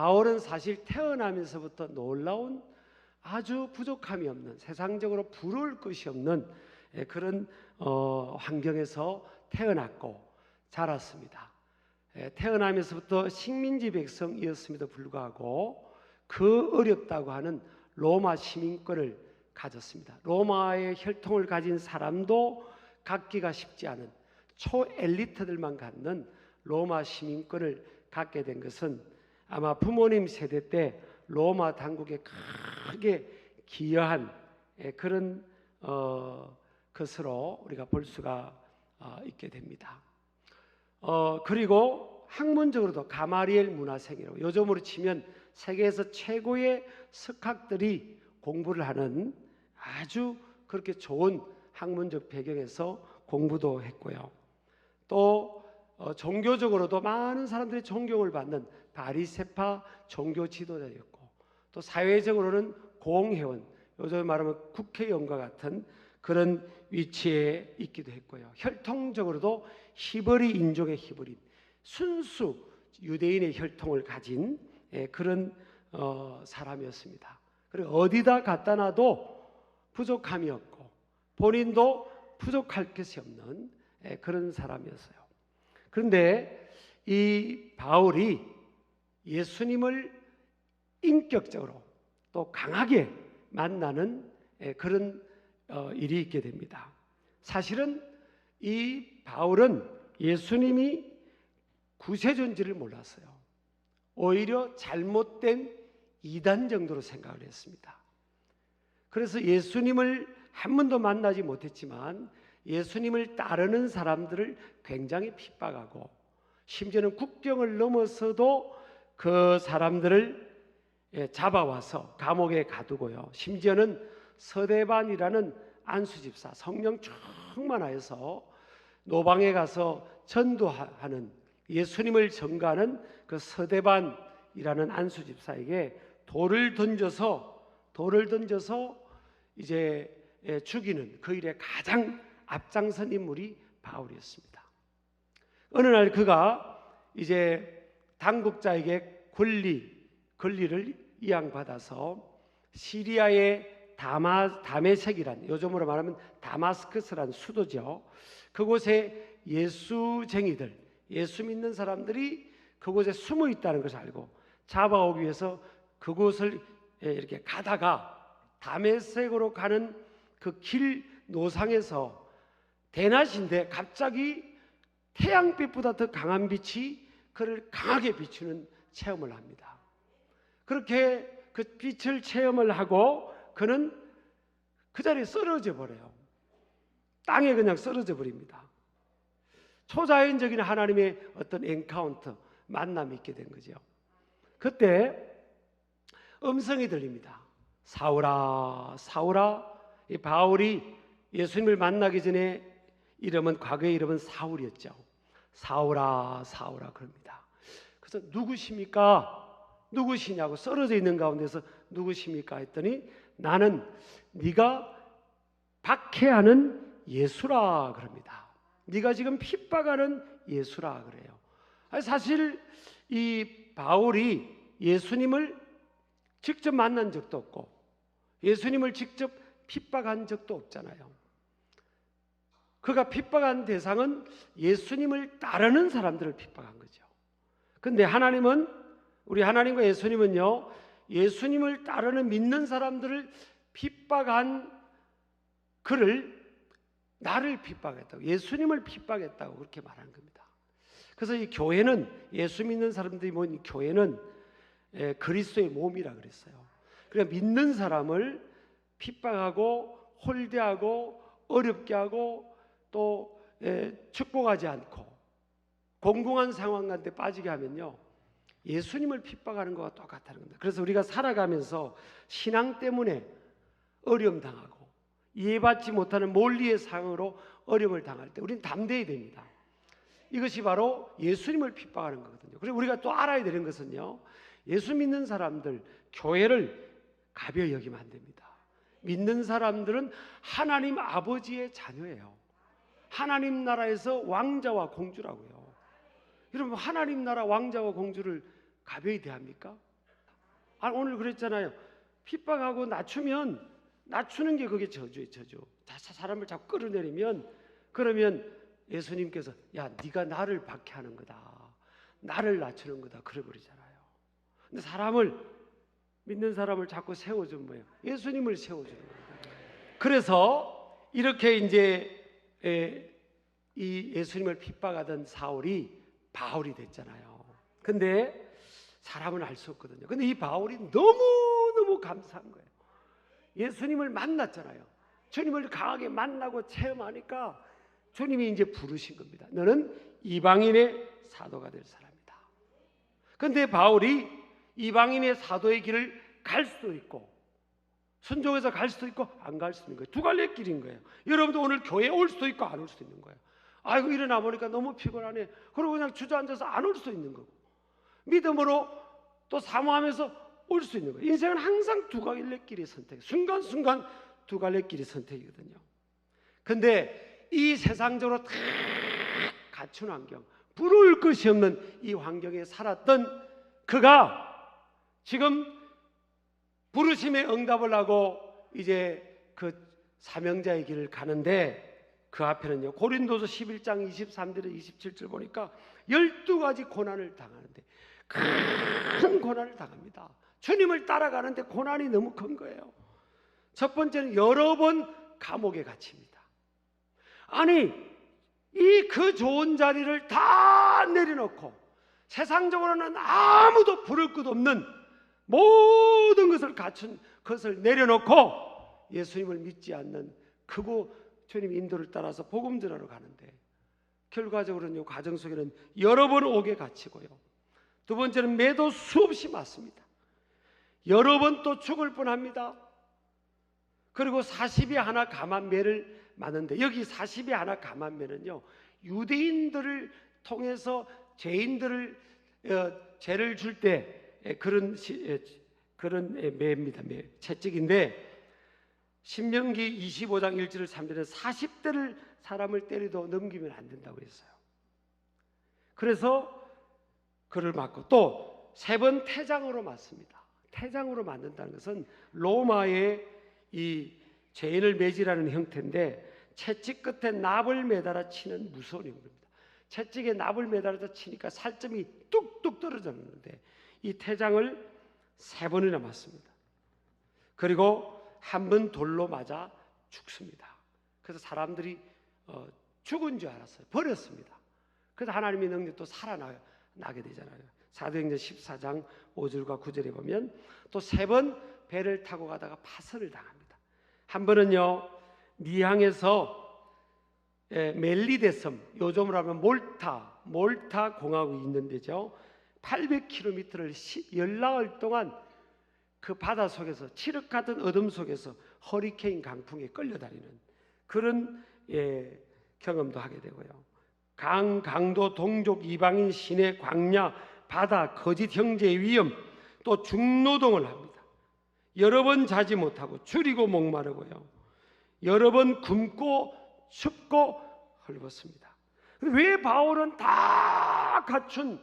바울은 사실 태어나면서부터 놀라운 아주 부족함이 없는, 세상적으로 부러울 것이 없는 그런 환경에서 태어났고 자랐습니다. 태어나면서부터 식민지 백성이었음에도 불구하고 그 어렵다고 하는 로마 시민권을 가졌습니다. 로마의 혈통을 가진 사람도 갖기가 쉽지 않은 초엘리트들만 갖는 로마 시민권을 갖게 된 것은 아마 부모님 세대 때 로마 당국에 크게 기여한 그런 것으로 우리가 볼 수가 있게 됩니다. 그리고 학문적으로도 가마리엘 문화생이라고, 요즘으로 치면 세계에서 최고의 석학들이 공부를 하는 아주 그렇게 좋은 학문적 배경에서 공부도 했고요. 또 종교적으로도 많은 사람들이 존경을 받는 바리새파 종교 지도자였고, 또 사회적으로는 공회원, 요즘 말하면 국회의원과 같은 그런 위치에 있기도 했고요. 혈통적으로도 히브리 인종의 히브리, 순수 유대인의 혈통을 가진 그런 사람이었습니다. 그리고 어디다 갖다 놔도 부족함이 없고 본인도 부족할 것이 없는 그런 사람이었어요. 그런데 이 바울이 예수님을 인격적으로 또 강하게 만나는 그런 일이 있게 됩니다. 사실은 이 바울은 예수님이 구세주인지를 몰랐어요. 오히려 잘못된 이단 정도로 생각을 했습니다. 그래서 예수님을 한 번도 만나지 못했지만 예수님을 따르는 사람들을 굉장히 핍박하고, 심지어는 국경을 넘어서도 그 사람들을 잡아와서 감옥에 가두고요. 심지어는 서대반이라는 안수집사, 성령 충만하여서 노방에 가서 전도하는, 예수님을 전가하는 그 서대반이라는 안수집사에게 돌을 던져서 이제 죽이는 그 일에 가장 앞장선 인물이 바울이었습니다. 어느 날 그가 이제 당국자에게 권리를 이양받아서 시리아의 다메섹이란, 요즘으로 말하면 다마스커스란 수도죠. 그곳에 예수쟁이들, 예수 믿는 사람들이 그곳에 숨어 있다는 것을 알고 잡아오기 위해서 그곳을 이렇게 가다가 다메섹으로 가는 그 길 노상에서 대낮인데 갑자기 태양빛보다 더 강한 빛이 그를 강하게 비추는 체험을 합니다. 그렇게 그 빛을 체험을 하고 그는 그 자리에 쓰러져 버려요. 땅에 그냥 쓰러져 버립니다. 초자연적인 하나님의 어떤 엔카운터, 만남이 있게 된 거죠. 그때 음성이 들립니다. 사울아, 사울아. 이 바울이 예수님을 만나기 전에 과거의 이름은 사울이었죠. 사울아, 사울아 그럽니다. 그래서 누구십니까? 누구시냐고, 쓰러져 있는 가운데서 누구십니까? 했더니 나는 네가 박해하는 예수라 그럽니다. 네가 지금 핍박하는 예수라 그래요. 사실 이 바울이 예수님을 직접 만난 적도 없고 예수님을 직접 핍박한 적도 없잖아요. 그가 핍박한 대상은 예수님을 따르는 사람들을 핍박한 거죠. 그런데 하나님은, 우리 하나님과 예수님은요, 예수님을 따르는 믿는 사람들을 핍박한 그를 나를 핍박했다고, 예수님을 핍박했다고 그렇게 말하는 겁니다. 그래서 이 교회는, 예수 믿는 사람들이 모인 교회는 그리스도의 몸이라 그랬어요. 그러니까 믿는 사람을 핍박하고 홀대하고 어렵게 하고 또 축복하지 않고 공공한 상황 가운데 빠지게 하면요, 예수님을 핍박하는 것과 똑같다는 겁니다. 그래서 우리가 살아가면서 신앙 때문에 어려움 당하고 이해받지 못하는 몰리의 상황으로 어려움을 당할 때 우리는 담대해야 됩니다. 이것이 바로 예수님을 핍박하는 거거든요. 그리고 우리가 또 알아야 되는 것은요, 예수 믿는 사람들, 교회를 가벼이 여기면 안 됩니다. 믿는 사람들은 하나님 아버지의 자녀예요. 하나님 나라에서 왕자와 공주라고요. 여러분, 하나님 나라 왕자와 공주를 가벼이 대합니까? 오늘 그랬잖아요. 핍박하고 낮추는 게 그게 저주예요. 저주. 사람을 자꾸 끌어내리면, 그러면 예수님께서 야, 네가 나를 박해하는 거다, 나를 낮추는 거다, 그래 버리잖아요. 근데 믿는 사람을 자꾸 세워주는 거예요. 예수님을 세워주는 거예요. 그래서 이렇게 이제 이 예수님을 핍박하던 사울이 바울이 됐잖아요. 근데 사람은 알 수 없거든요. 근데 이 바울이 너무너무 감사한 거예요. 예수님을 만났잖아요. 주님을 강하게 만나고 체험하니까 주님이 이제 부르신 겁니다. 너는 이방인의 사도가 될 사람이다. 근데 바울이 이방인의 사도의 길을 갈 수도 있고 순종해서 갈 수도 있고 안 갈 수도 있는 거예요. 두 갈래 길인 거예요. 여러분도 오늘 교회에 올 수도 있고 안 올 수도 있는 거예요. 아이고 일어나 보니까 너무 피곤하네. 그러고 그냥 주저앉아서 안 올 수도 있는 거고, 믿음으로 또 사모하면서 올 수 있는 거예요. 인생은 항상 두 갈래 길의 선택, 순간순간 두 갈래 길의 선택이거든요. 근데 이 세상적으로 다 갖춘 환경, 부러울 것이 없는 이 환경에 살았던 그가 지금 부르심에 응답을 하고 이제 그 사명자의 길을 가는데, 그 앞에는요 고린도서 11장 23절에 27절 보니까 12가지 고난을 당하는데, 큰 고난을 당합니다. 주님을 따라가는데 고난이 너무 큰 거예요. 첫 번째는 여러 번 감옥에 갇힙니다. 아니 이 그 좋은 자리를 다 내려놓고 세상적으로는 아무도 부를 것 없는 모든 것을 갖춘 것을 내려놓고 예수님을 믿지 않는 크고 주님 인도를 따라서 복음 전하러 가는데, 결과적으로는 이 과정 속에는 여러 번 옥에 갇히고요. 두 번째는 매도 수없이 맞습니다. 여러 번 또 죽을 뻔합니다. 그리고 40이 하나 감한 매를 맞는데, 여기 40이 하나 감한 매는요 유대인들을 통해서 죄인들을 죄를 줄 때 그런 매입니다. 매 채찍인데, 신명기 25장 1절 3절에 40대를 사람을 때려도 넘기면 안 된다고 했어요. 그래서 그를 맞고 또 3번 태장으로 맞습니다. 태장으로 맞는다는 것은 로마의 이 죄인을 매질하는 형태인데, 채찍 끝에 납을 매달아 치는 무서운 형태입니다. 채찍에 납을 매달아서 치니까 살점이 뚝뚝 떨어졌는데 이 태장을 3번이나 맞습니다. 그리고 한 번 돌로 맞아 죽습니다. 그래서 사람들이 죽은 줄 알았어요. 버렸습니다. 그래서 하나님의 능력이 또 살아나게 되잖아요. 사도행전 14장 5절과 9절에 보면 또 3번 배를 타고 가다가 파선을 당합니다. 한 번은요 미항에서 멜리데 섬, 요즘으로 하면 몰타 공화국이 있는 데죠. 800km를 열나흘 동안 그 바다 속에서 칠흑 같은 어둠 속에서 허리케인 강풍에 끌려다니는 그런 경험도 하게 되고요. 강도, 동족, 이방인, 시내, 광야, 바다, 거짓 형제의 위험, 또 중노동을 합니다. 여러 번 자지 못하고 줄이고 목마르고요. 여러 번 굶고 춥고 헐벗습니다. 왜 바울은 다 갖춘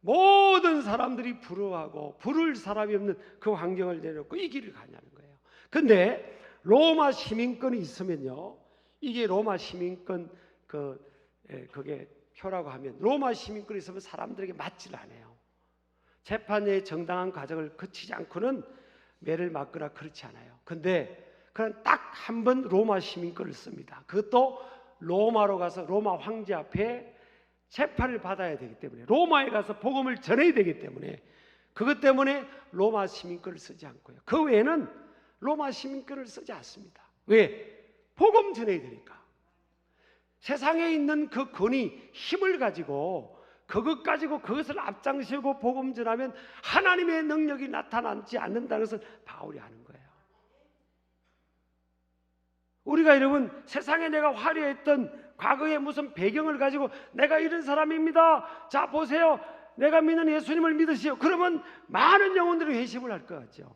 모든 사람들이 부러워하고 부를 사람이 없는 그 환경을 내놓고 이 길을 가냐는 거예요. 근데 로마 시민권이 있으면요, 이게 로마 시민권 그게 표라고 하면 로마 시민권이 있으면 사람들에게 맞지를 않아요. 재판의 정당한 과정을 거치지 않고는 매를 맞거나 그렇지 않아요. 근데 그냥 딱 한 번 로마 시민권을 씁니다. 그것도 로마로 가서 로마 황제 앞에 재판을 받아야 되기 때문에, 로마에 가서 복음을 전해야 되기 때문에, 그것 때문에 로마 시민권을 쓰지 않고요. 그 외에는 로마 시민권을 쓰지 않습니다. 왜? 복음 전해야 되니까. 세상에 있는 그 권위, 힘을 가지고 그것을 앞장서고 복음 전하면 하나님의 능력이 나타나지 않는다는 것을 바울이 아는 거예요. 우리가 여러분 세상에 내가 화려했던 과거의 무슨 배경을 가지고 내가 이런 사람입니다, 자 보세요, 내가 믿는 예수님을 믿으시오, 그러면 많은 영혼들이 회심을 할 것 같죠.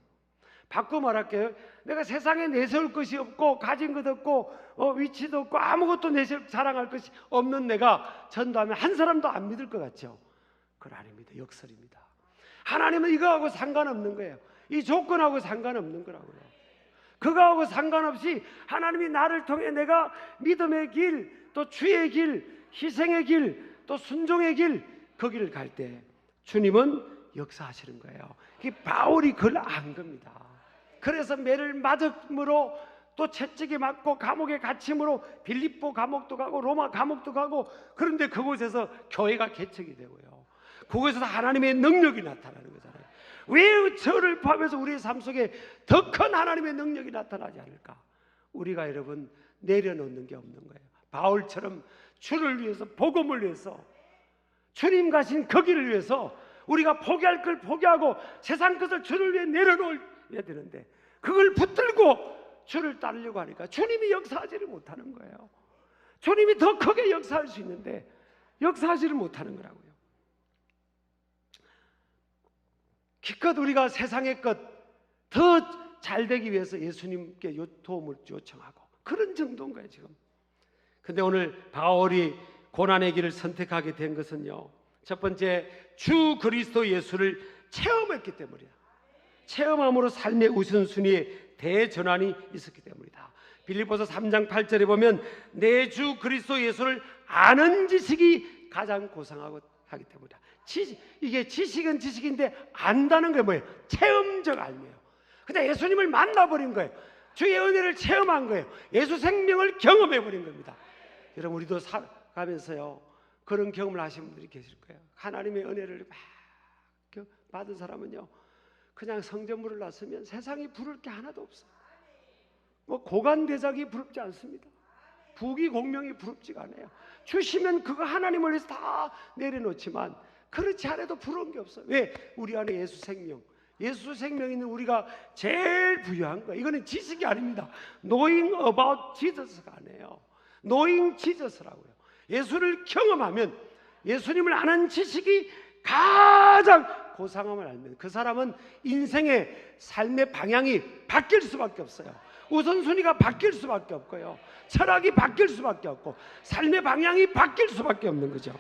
바꿔 말할게요. 내가 세상에 내세울 것이 없고 가진 것 없고 위치도 없고 아무것도 자랑할 것이 없는 내가 전도하면 한 사람도 안 믿을 것 같죠. 그건 아닙니다. 역설입니다. 하나님은 이거하고 상관없는 거예요. 이 조건하고 상관없는 거라고요. 그거하고 상관없이 하나님이 나를 통해 내가 믿음의 길, 또 주의 길, 희생의 길, 또 순종의 길, 그 길을 갈 때 주님은 역사하시는 거예요. 이 바울이 그걸 안 겁니다. 그래서 매를 맞음으로 또 채찍에 맞고 감옥에 갇힘으로 빌립보 감옥도 가고 로마 감옥도 가고, 그런데 그곳에서 교회가 개척이 되고요. 그곳에서 하나님의 능력이 나타나는 거잖아요. 왜 저를 포함해서 우리의 삶 속에 더 큰 하나님의 능력이 나타나지 않을까? 우리가 여러분 내려놓는 게 없는 거예요. 바울처럼 주를 위해서, 복음을 위해서, 주님 가신 그 길을 위해서 우리가 포기할 걸 포기하고 세상 것을 주를 위해 내려놓아야 되는데, 그걸 붙들고 주를 따르려고 하니까 주님이 역사하지를 못하는 거예요. 주님이 더 크게 역사할 수 있는데 역사하지를 못하는 거라고요. 기껏 우리가 세상의 것 더 잘 되기 위해서 예수님께 도움을 요청하고 그런 정도인 거예요 지금. 근데 오늘 바울이 고난의 길을 선택하게 된 것은요, 첫 번째, 주 그리스도 예수를 체험했기 때문이야. 체험함으로 삶의 우선순위에 대전환이 있었기 때문이다. 빌립보서 3장 8절에 보면 내 주 그리스도 예수를 아는 지식이 가장 고상하고 하기 때문이다. 이게 지식은 지식인데 안다는 게 뭐예요? 체험적 알미예요. 근데 예수님을 만나버린 거예요. 주의 은혜를 체험한 거예요. 예수 생명을 경험해버린 겁니다. 여러분, 우리도 살아가면서요 그런 경험을 하신 분들이 계실 거예요. 하나님의 은혜를 막 받은 사람은요, 그냥 성전문을 나서면 세상이 부를 게 하나도 없어요. 뭐 고관대작이 부럽지 않습니다. 부귀공명이 부럽지가 않아요. 주시면 그거 하나님을 위해서 다 내려놓지만 그렇지 않아도 부러운 게 없어요. 왜? 우리 안에 예수 생명, 예수 생명 있는 우리가 제일 부유한 거예요. 이거는 지식이 아닙니다. Knowing about Jesus가 아니에요. Knowing Jesus라고요. 예수를 경험하면, 예수님을 아는 지식이 가장 고상함을 알면 그 사람은 인생의 삶의 방향이 바뀔 수밖에 없어요. 우선순위가 바뀔 수밖에 없고요, 철학이 바뀔 수밖에 없고, 삶의 방향이 바뀔 수밖에 없는 거죠.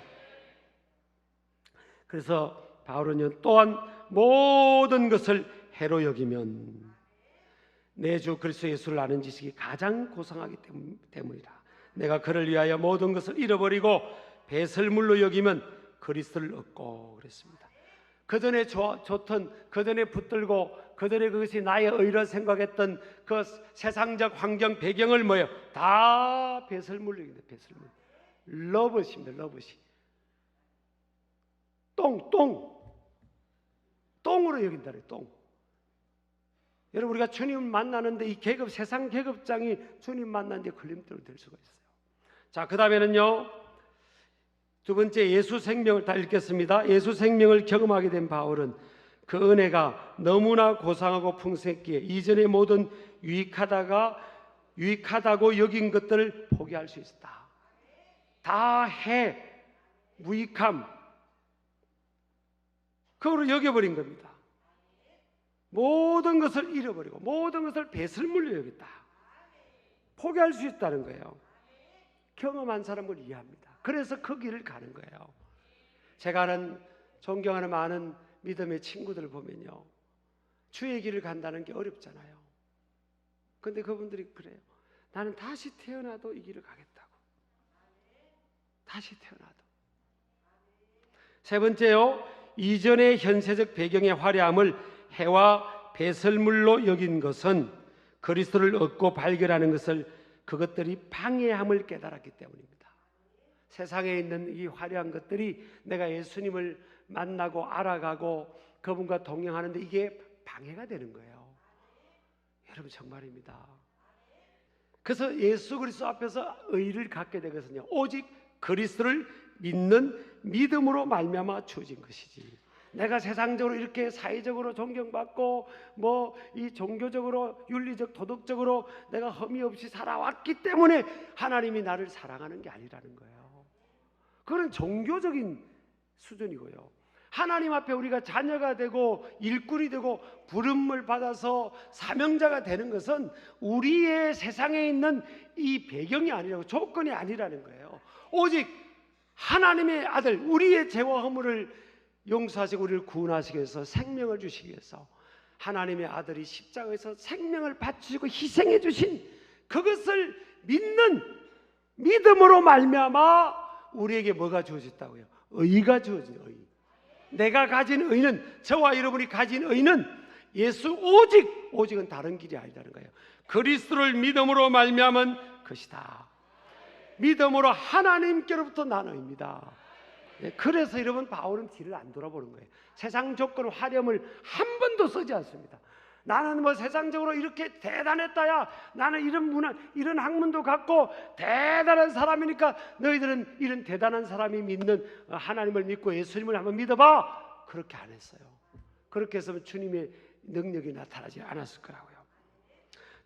그래서 바울은 또한 모든 것을 해로 여기면 내 주 그리스도 예수를 아는 지식이 가장 고상하기 때문이다. 내가 그를 위하여 모든 것을 잃어버리고 배설물로 여기면 그리스도를 얻고 그랬습니다. 그전에 좋던, 그전에 붙들고 그전에 그것이 나의 의라 생각했던 그 세상적 환경 배경을 뭐예요? 다 배설물로 여긴다. 배설물. 러브십니다. 러브시. 똥으로 여긴다래. 똥. 여러분, 우리가 주님을 만나는데 이 계급, 세상 계급장이 주님 만나는데 걸림돌이 될 수가 있어요. 자, 그 다음에는요, 두 번째, 예수 생명을 다 읽겠습니다. 예수 생명을 경험하게 된 바울은 그 은혜가 너무나 고상하고 풍성했기에 이전의 모든 유익하다고 여긴 것들을 포기할 수 있었다. 다 무익함, 그거로 여겨버린 겁니다. 모든 것을 잃어버리고 모든 것을 배설물로 여겼다. 포기할 수 있다는 거예요. 경험한 사람을 이해합니다. 그래서 그 길을 가는 거예요. 제가 아는, 존경하는 많은 믿음의 친구들을 보면요, 주의 길을 간다는 게 어렵잖아요. 근데 그분들이 그래요. 나는 다시 태어나도 이 길을 가겠다고. 다시 태어나도. 세 번째요, 이전의 현세적 배경의 화려함을 해와 배설물로 여긴 것은 그리스도를 얻고 발견하는 것을, 그것들이 방해함을 깨달았기 때문입니다. 세상에 있는 이 화려한 것들이 내가 예수님을 만나고 알아가고 그분과 동행하는데 이게 방해가 되는 거예요. 여러분, 정말입니다. 그래서 예수 그리스도 앞에서 의를 갖게 되거든요. 오직 그리스도를 믿는 믿음으로 말미암아 주어진 것이지, 내가 세상적으로 이렇게 사회적으로 존경받고 뭐 이 종교적으로 윤리적 도덕적으로 내가 흠이 없이 살아왔기 때문에 하나님이 나를 사랑하는 게 아니라는 거예요. 그건 종교적인 수준이고요. 하나님 앞에 우리가 자녀가 되고 일꾼이 되고 부름을 받아서 사명자가 되는 것은 우리의 세상에 있는 이 배경이 아니라고, 조건이 아니라는 거예요. 오직 하나님의 아들, 우리의 죄와 허물을 용서하시고 우리를 구원하시기 위해서, 생명을 주시기 위해서 하나님의 아들이 십자가에서 생명을 바치고 희생해 주신 그것을 믿는 믿음으로 말미암아 우리에게 뭐가 주어졌다고요? 의가 주어진 의. 내가 가진 의는, 저와 여러분이 가진 의는 예수 오직은 다른 길이 아니다는 거예요. 그리스도를 믿음으로 말미암은 것이다. 믿음으로 하나님께로부터 난 의입니다. 그래서 여러분, 바울은 뒤를 안 돌아보는 거예요. 세상 조건 화렴을 한 번도 쓰지 않습니다. 나는 뭐 세상적으로 이렇게 대단했다야, 나는 이런 문화, 이런 학문도 갖고 대단한 사람이니까 너희들은 이런 대단한 사람이 믿는 하나님을 믿고 예수님을 한번 믿어봐. 그렇게 안 했어요. 그렇게 했으면 주님의 능력이 나타나지 않았을 거라고요.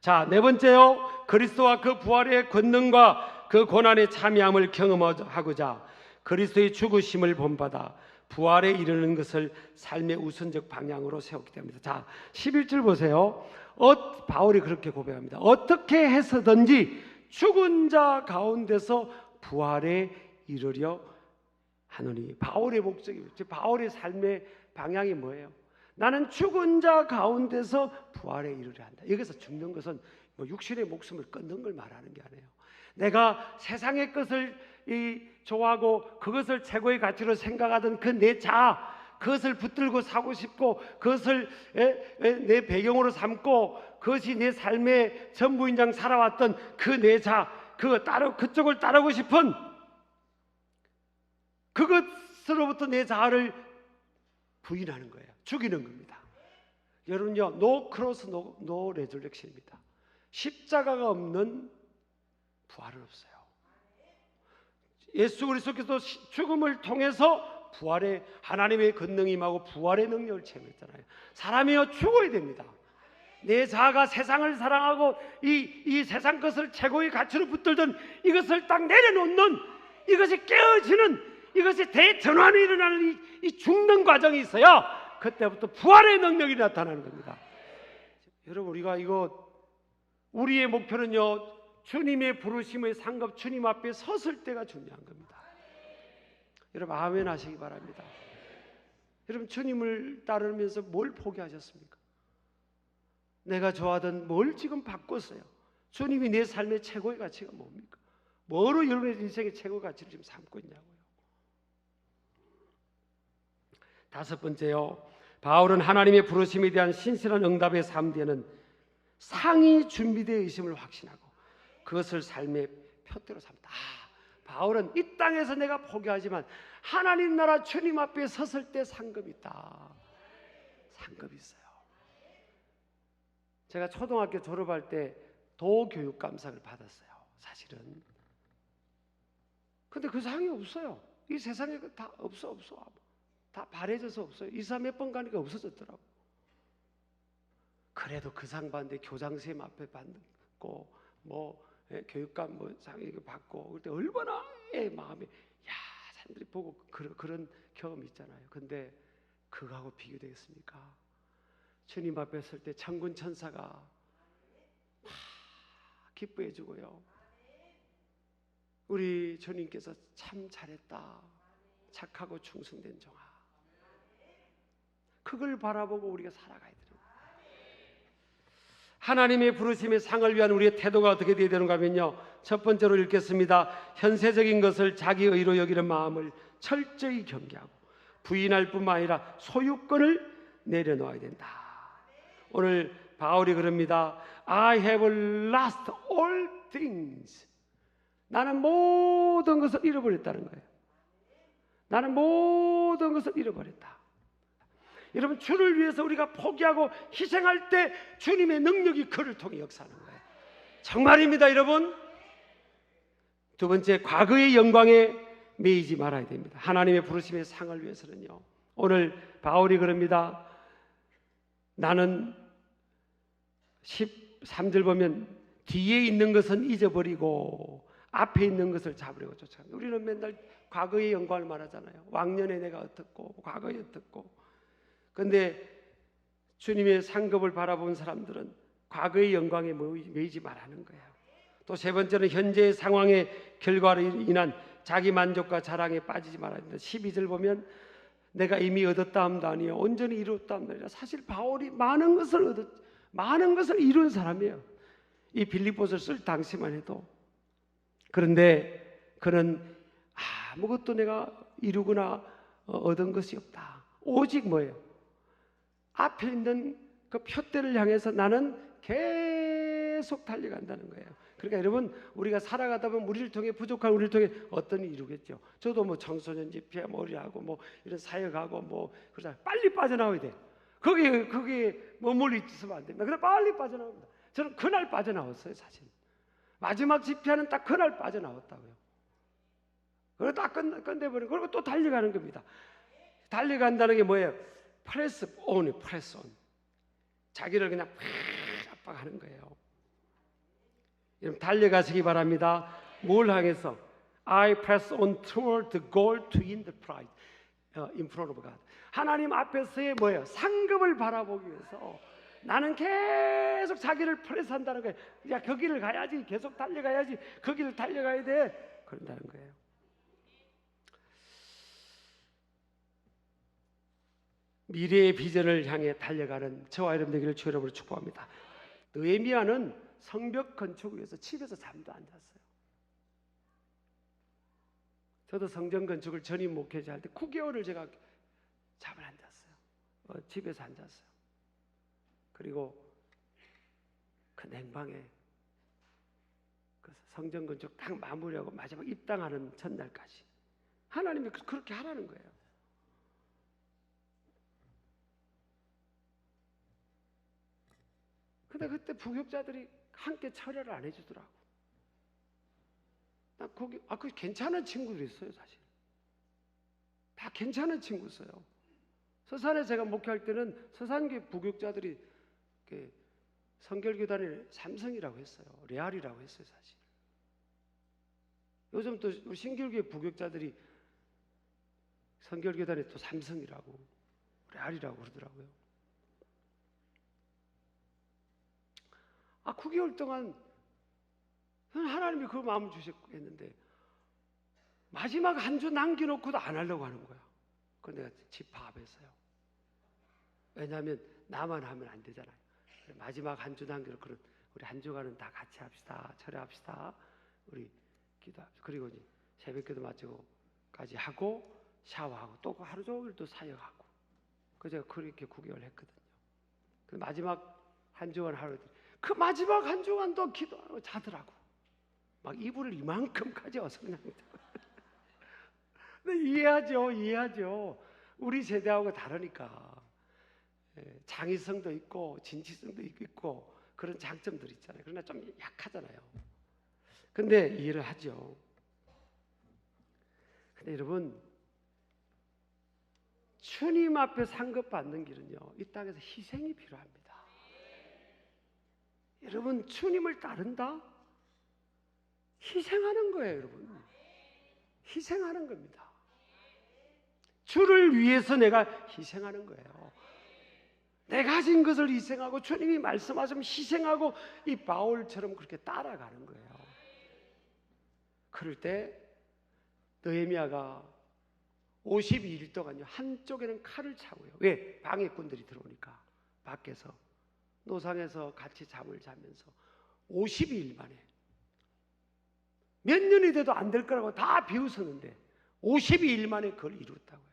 자, 네 번째요, 그리스도와 그 부활의 권능과 그 고난의 참여함을 경험하고자 그리스도의 죽으심을 본받아 부활에 이르는 것을 삶의 우선적 방향으로 세웠기 때문입니다. 자, 11절 보세요. 바울이 그렇게 고백합니다. 어떻게 해서든지 죽은 자 가운데서 부활에 이르려 하노니. 바울의 목적이, 바울의 삶의 방향이 뭐예요? 나는 죽은 자 가운데서 부활에 이르려 한다. 여기서 죽는 것은 뭐 육신의 목숨을 끊는 걸 말하는 게 아니에요. 내가 세상의 것을 좋아하고 그것을 최고의 가치로 생각하던 그 내 자아, 그것을 붙들고 사고 싶고 그것을 내 배경으로 삼고 그것이 내 삶의 전부인장 살아왔던 그 내 자아, 그쪽을 따르고 싶은 그것으로부터 내 자아를 부인하는 거예요. 죽이는 겁니다. 여러분요, 노 크로스 노 레저렉션입니다. 십자가가 없는 부활은 없어요. 예수 그리스도께서 죽음을 통해서 부활의 하나님의 권능이 임하고 부활의 능력을 체험했잖아요. 사람이요, 죽어야 됩니다. 내 자아가 세상을 사랑하고 이 세상 것을 최고의 가치로 붙들던 이것을 딱 내려놓는, 이것이 깨어지는, 이것이 대전환이 일어나는 이 죽는 과정이 있어야 그때부터 부활의 능력이 나타나는 겁니다. 여러분, 우리의 목표는요, 주님의 부르심의 상급, 주님 앞에 섰을 때가 중요한 겁니다. 여러분, 아멘 하시기 바랍니다. 여러분, 주님을 따르면서 뭘 포기하셨습니까? 내가 좋아하던 뭘 지금 바꿨어요? 주님이 내 삶의 최고의 가치가 뭡니까? 뭐로 여러분의 인생의 최고의 가치를 지금 삼고 있냐고요. 다섯 번째요, 바울은 하나님의 부르심에 대한 신실한 응답의 삶 뒤에는 상이 준비되어 있음을 확신하고 그것을 삶의 표대로 삼다. 바울은 이 땅에서 내가 포기하지만 하나님 나라 주님 앞에 섰을 때 상급이 있다. 상급이 있어요. 제가 초등학교 졸업할 때 도교육감상을 받았어요. 사실은. 근데 그 상이 없어요. 이 세상에 다 없어. 다 바래져서 없어요. 이사 몇 번 가니까 없어졌더라고. 그래도 그 상 받는데 교장선생님 앞에 받고 교육감 상 이거 받고 그때 얼마나 마음이 사람들이 보고 그런 경험이 있잖아요. 근데 그거하고 비교되겠습니까? 주님 앞에 설 때 천군 천사가 막 기뻐해 주고요. 우리 주님께서 참 잘했다. 착하고 충성된 종아. 그걸 바라보고 우리가 살아가야 돼요. 하나님의 부르심의 상을 위한 우리의 태도가 어떻게 되어야 되는가 하면요, 첫 번째로 읽겠습니다. 현세적인 것을 자기 의로 여기는 마음을 철저히 경계하고 부인할 뿐만 아니라 소유권을 내려놓아야 된다. 오늘 바울이 그럽니다. I have lost all things. 나는 모든 것을 잃어버렸다는 거예요. 나는 모든 것을 잃어버렸다. 여러분, 주를 위해서 우리가 포기하고 희생할 때 주님의 능력이 그를 통해 역사하는 거예요. 정말입니다, 여러분. 두 번째, 과거의 영광에 매이지 말아야 됩니다. 하나님의 부르심의 상을 위해서는요. 오늘 바울이 그럽니다. 나는 13절 보면 뒤에 있는 것은 잊어버리고 앞에 있는 것을 잡으려고 쫓아갑니다. 우리는 맨날 과거의 영광을 말하잖아요. 왕년에 내가 어떻고 과거에 어떻고. 그런데 주님의 상급을 바라본 사람들은 과거의 영광에 매이지 말라는 거예요. 또 세 번째는 현재의 상황의 결과로 인한 자기 만족과 자랑에 빠지지 말아야 된다. 12절 보면 내가 이미 얻었다함도 아니요 온전히 이루었다함도 아니라 사실 바울이 많은 것을 이룬 사람이에요. 이 빌립보서를 쓸 당시만 해도. 그런데 그는 아무것도 내가 이루거나 얻은 것이 없다. 오직 뭐예요? 앞에 있는 그 표대를 향해서 나는 계속 달려간다는 거예요. 그러니까 여러분, 우리가 살아가다 보면 우리를 통해 부족한 우리를 통해 어떤 일이 이루겠죠. 저도 뭐 청소년 집회 머리하고 뭐 이런 사역하고 뭐 그러자 빨리 빠져나와야 돼. 거기에 머물러 있으면 안 됩니다. 그래서 빨리 빠져나옵니다. 저는 그날 빠져나왔어요, 사실. 마지막 집회하는 딱 그날 빠져나왔다고요. 그리고 딱 끝내버리고 그리고 또 달려가는 겁니다. 달려간다는 게 뭐예요? 프레스 온. 자기를 그냥 압박하는 거예요. 여러분 달려가시기 바랍니다. 뭘 향해서? I press on toward the goal to win the prize in front of God. 하나님 앞에서의 뭐예요? 상급을 바라보기 위해서 나는 계속 자기를 프레스한다는 거예요. 야, 거기를 가야지. 계속 달려가야지. 거기를 달려가야 돼. 그런다는 거예요. 미래의 비전을 향해 달려가는 저와 여러분 되기를 주의 이름으로 축복합니다. 느헤미야는 성벽 건축을 위해서 집에서 잠도 안 잤어요. 저도 성전 건축을 전임 목회자 할 때 9개월을 제가 잠을 안 잤어요. 집에서 안 잤어요. 그리고 그 냉방에 그 성전 건축 딱 마무리하고 마지막 입당하는 전날까지 하나님이 그렇게 하라는 거예요. 근데 그때 부교육자들이 함께 철회를 안 해주더라고. 나 거기 그 괜찮은 친구들이 있어요, 사실. 다 괜찮은 친구 있어요. 서산에 제가 목회할 때는 서산교회 부교육자들이 성결교단에 삼성이라고 했어요. 레알이라고 했어요, 사실. 요즘 또 우리 신결교회 부교육자들이 성결교단에 또 삼성이라고 레알이라고 그러더라고요. 9개월 동안 하나님이 그 마음을 주셨고 했는데 마지막 한 주 남겨놓고도 안 하려고 하는 거야. 그건 내가 집합해서요. 왜냐하면 나만 하면 안 되잖아요. 마지막 한 주 남겨놓고는 우리 한 주간은 다 같이 합시다. 철회합시다. 우리 기도합시다. 그리고 이제 새벽기도 마치고까지 하고 샤워하고 또 하루 종일 또 사역하고. 그래서 제가 그렇게 9개월 했거든요. 그 마지막 한 주간 하루 그 마지막 한 주간도 기도하고 자더라고. 막 이불을 이만큼 가져와 성령님들. 근데 이해하죠. 우리 세대하고 다르니까 장의성도 있고 진취성도 있고 그런 장점들이 있잖아요. 그러나 좀 약하잖아요. 근데 이해를 하죠. 근데 여러분 주님 앞에 상급받는 길은요, 이 땅에서 희생이 필요합니다. 여러분 주님을 따른다? 희생하는 거예요, 여러분. 희생하는 겁니다. 주를 위해서 내가 희생하는 거예요. 내가 가진 것을 희생하고 주님이 말씀하시면 희생하고 이 바울처럼 그렇게 따라가는 거예요. 그럴 때 느헤미야가 52일 동안요, 한쪽에는 칼을 차고요. 왜? 방해꾼들이 들어오니까 밖에서 노상에서 같이 잠을 자면서 52일 만에 몇 년이 돼도 안 될 거라고 다 비웃었는데 52일 만에 그걸 이뤘다고요.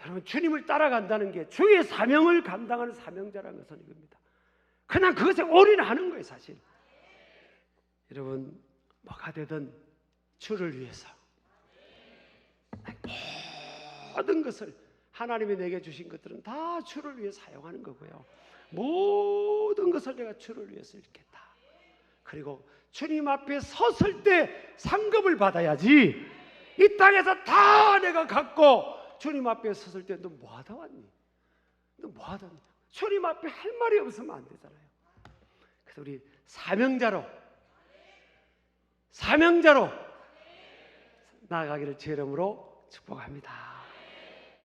여러분 주님을 따라간다는 게 주의 사명을 감당하는 사명자라는 것은 이겁니다. 그냥 그것에 올인하는 거예요, 사실. 여러분 뭐가 되든 주를 위해서 모든 것을 하나님이 내게 주신 것들은 다 주를 위해 사용하는 거고요. 모든 것을 내가 주를 위해서 읽겠다. 그리고 주님 앞에 섰을 때 상급을 받아야지. 이 땅에서 다 내가 갖고 주님 앞에 섰을 때 너 뭐 하다 왔니? 너 뭐 하다 왔니? 주님 앞에 할 말이 없으면 안 되잖아요. 그래서 우리 사명자로 나아가기를 제 이름으로 축복합니다.